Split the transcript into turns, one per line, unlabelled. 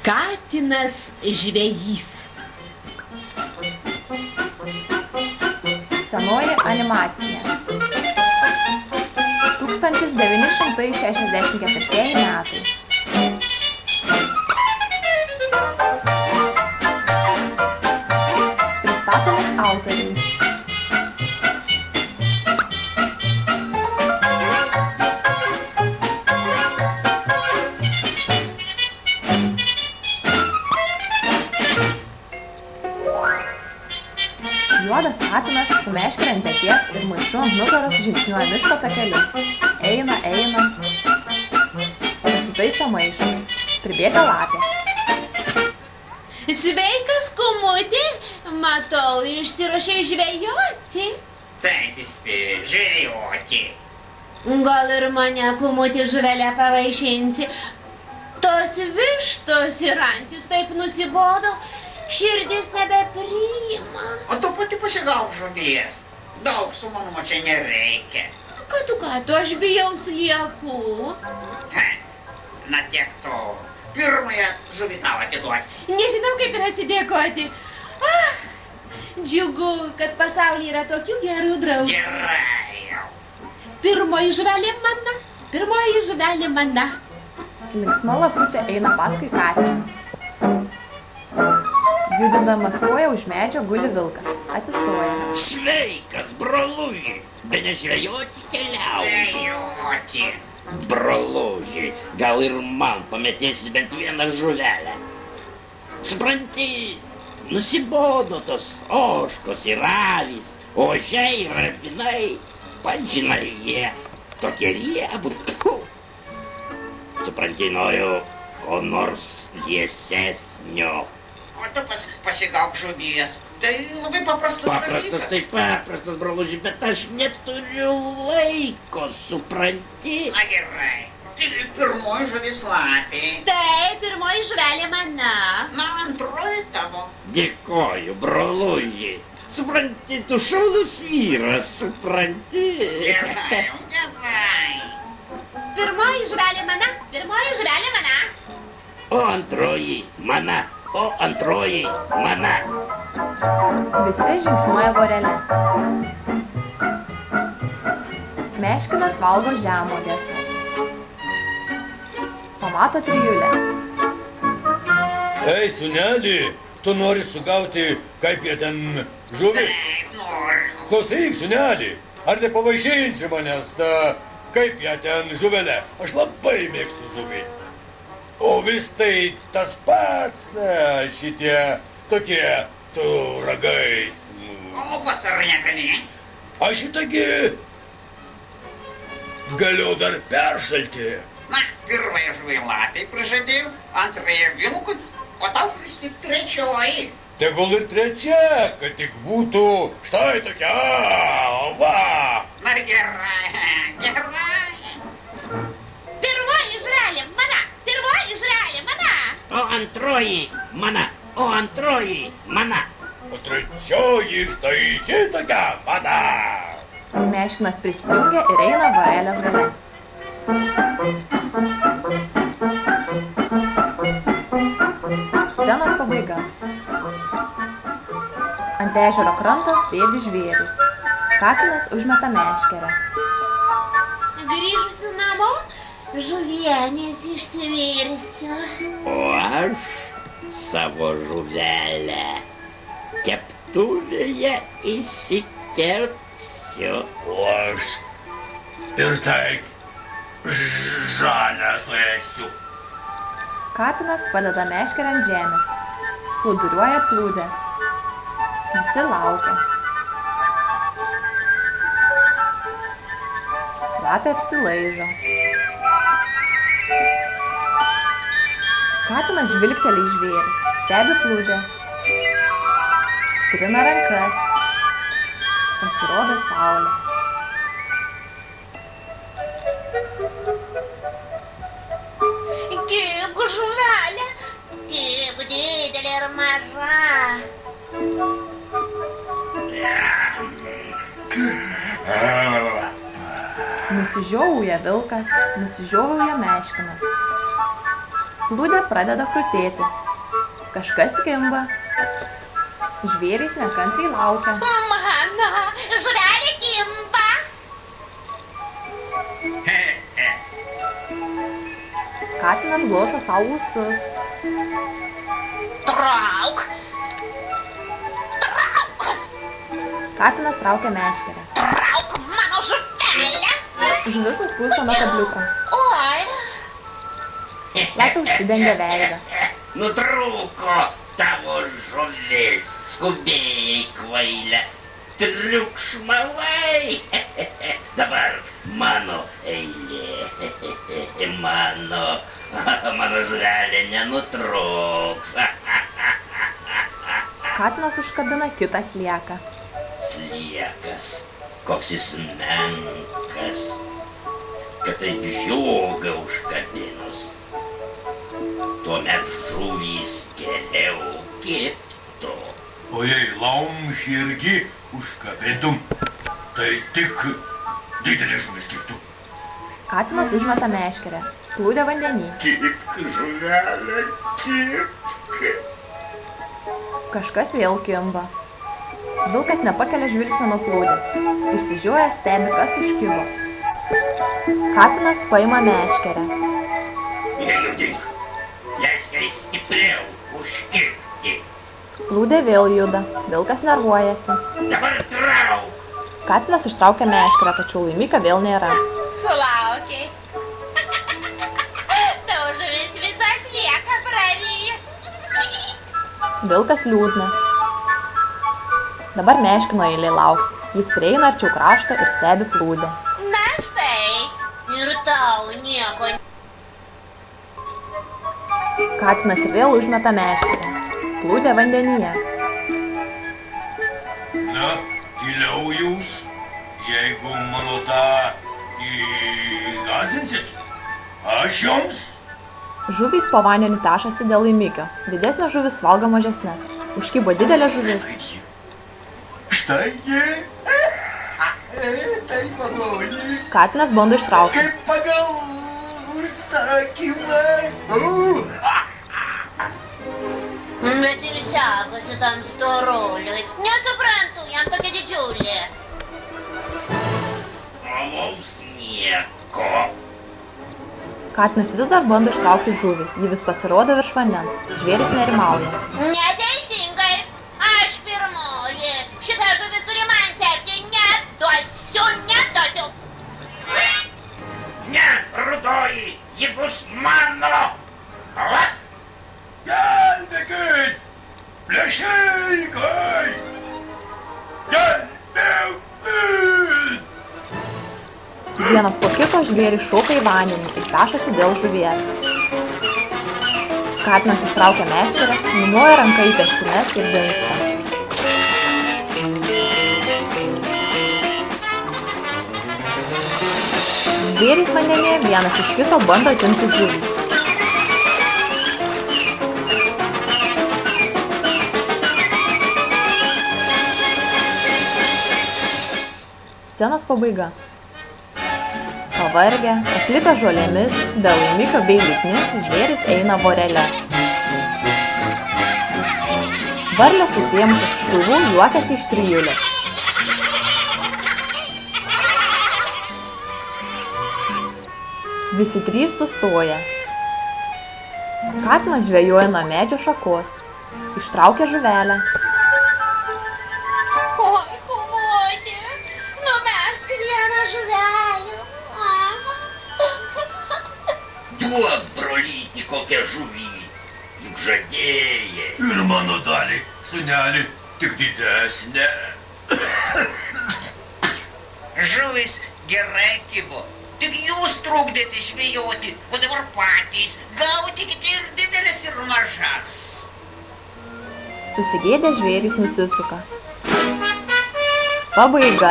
Katinas žvejys.
Senoji animacija. 1964 metai. Pristatomi autoriai. Juodas katinas su meškere ant peties ir maišu ant nugaros žingsniuoja miško takeliu. Eina. Pasitaiso maišą. Pribėga lapė.
Sveikas, kumutė. Matau, išsiruošei žvejoti.
Taip, įspėju, žvejoti.
Gal ir mane, kumutė, žuvelę pavaišinsi. Tos vištos ir antis taip nusibodo, širdis nebepriima.
O tu pati pasigauk žuvies. Daug sumanumo čia nereikia.
Ką tu, aš bijau sliekų.
Na tiek to. Pirmąją žuvį tau atiduosiu.
Nežinau, kaip ir atsidėkoti. Džiugu, kad pasaulyje yra tokių gerų draugų.
Gerai jau.
Pirmoji žuvelė mana.
Linksma laputė eina paskui katiną. Judindamas koją už medžio guli vilkas. Atsistoja.
Sveikas, broluži. Bene žvejoti keliauji.
Žvejoti.
Broluži, gal ir man pametėsi bent vieną žuvelę. Supranti, nusibodo tos ožkos ir avys, ožiai ir avinai. Pažinai, jie tokie riebūs. Supranti, noriu ko nors liesesnio.
O tu pasigauk žuvies. Tai labai paprastas dalykas.
Paprastas, tai paprastas, broluži, bet aš neturiu laiko, supranti?
Na gerai. Tai pirmoji žuvis lapė.
Taip, pirmoji žuvelė mana.
Na, antroji tavo.
Dėkoju, broluži. Supranti, tu šaunus vyras, supranti?
Gerai.
Pirmoji žuvelė mana.
O antroji mana.
Visi žingsniuoja vorele. Meškinas valgo žemuoges. Pamato trijulę.
Ei, sūneli, tu nori sugauti, kaip jie ten žuvį?
Taip, noriu.
Klausyk, sūneli, ar nepavaišinsi manęs, kaip jie ten žuvelę? Aš labai mėgstu žuvį. O vis tai tas pats, šitie tokie su ragais.
O pasar negali?
Aš šitagi galiu dar peršalti.
Na, pirmąją žuvį lapei prižadėjau, antrąją vilkui, o tau pristik trečioji.
Tegul ir trečia, kad tik būtų štai tokia, va.
Na gerai.
Pirmoji žuvelė mana.
O antroji mana.
O trečioji štai šitokia mana.
Meškinas prisijungia ir eina vorelės gale. Scenos pabaiga. Ant ežero kranto sėdi žvėris. Katinas užmeta meškerę.
Grįžusi namo, žuvienės išsivirsiu.
O aš savo žuvelę keptuvėje įsikepsiu.
O aš ir taip žalę suėsiu.
Katinas padeda meškerę ant žemės. Plūduriuoja plūdė. Visi laukia. Lapė apsilaižo. Katinas žvilgteli į žvėris, stebi plūdę. Trina rankas. Pasirodo saulė.
Kiek žuvelė, tiek didelė ir maža.
Nusižiovauja vilkas, nusižiovauja meškinas. Plūdė pradeda krutėti. Kažkas kimba. Žvėrys nekantriai laukia.
Mano žuvelė kimba.
Katinas glosto savo ūsus.
Trauk. Trauk.
Katinas traukia meškerę.
Trauk mano žuvelę.
Žuvis nuskūsta nuo kabliuko.
Oi.
Lapė užsidengia veidą.
Nutrūko tavo žuvis, skubėjai kvailę. Triukšmavai. Dabar mano eilė. Mano žuvelė nenutrūks.
Katinas užkabina kitą slieką.
Sliekas, koks jis menkas, kad taip žiogą užkabinus. Tuomet žuvys geriau kibtų.
O jei laumžį irgi užkabintum, tai tik didelė žuvis kibtų.
Katinas užmeta meškerę. Plūdė vandenį.
Kibk, žuvelė, kibk.
Kažkas vėl kimba. Vilkas nepakelia žvilgsnio nuo plūdės. Išsižioja stebi, kas užkibo. Katinas paima meškerę.
Nejudink, leisk jai stipriau užkibti.
Plūdė vėl juda. Vilkas nervuojasi.
Dabar trauk.
Katinas ištraukia meškerę, tačiau laimika vėl nėra.
Sulaukei. Tau žuvis visas lieka prarija.
Vilkas liūdnas. Dabar meškino eilė laukti. Jis prieina arčiau krašto ir stebi plūdę.
Na štai. Ir tau nieko.
Katinas ir vėl užmeta meškerę. Plūdė vandenyje.
Na, tyliau jūs, jeigu mano tą išgąsdinsit, aš jums.
Žuvys po vandeniu pešasi dėl laimikio. Didesnės žuvis valgo mažesnės. Užkibo didelė žuvis.
Štai ji. Tai maloni.
Katinas bando ištraukti.
Kaip pagal užsakymą.
Bet ir sekasi tam storuliui. Nesuprantu, jam tokia didžiulė.
O mums nieko.
Katinas vis dar bando ištraukti žuvį. Ji vis pasirodo virš vandens. Žvėris nerimauja.
Neteisingai. Aš pirmoji. Šitą žuvis turi man tekti. Neduosiu.
Ne, rudoji, ji bus mano. Va?
Gelbėkit! Plėšikai! Gelbėkit!
Vienas po kito žvėris šoka į vandenį ir pešasi dėl žuvies. Katinas ištraukia meškerę, numoja ranka į peštines ir dingsta. Žvėrys vandenyje vienas iš kito bando atimti žuvį. Scenos pabaiga. Pavargę, aplipę žolėmis, be laimikio bei liūdni, žvėrys eina vorele. Varlės susiėmusios iš pilvų juokiasi iš trijulės. Visi trys sustoja. Katinas žvejoja nuo medžio šakos. Ištraukia žuvelę.
Oi, kumoti. Numesk vieną žuvelę.
Duok, brolyti, kokią žuvį. Juk žadėjai.
Ir mano dalį, sūnelį, tik didesnė.
Žuvis gerai kibo. Tik jūs trukdėte žvejoti, o dabar patys gaudykite ir didelis, ir mažas.
Susigėdę žvėrys nusisuka. Pabaiga.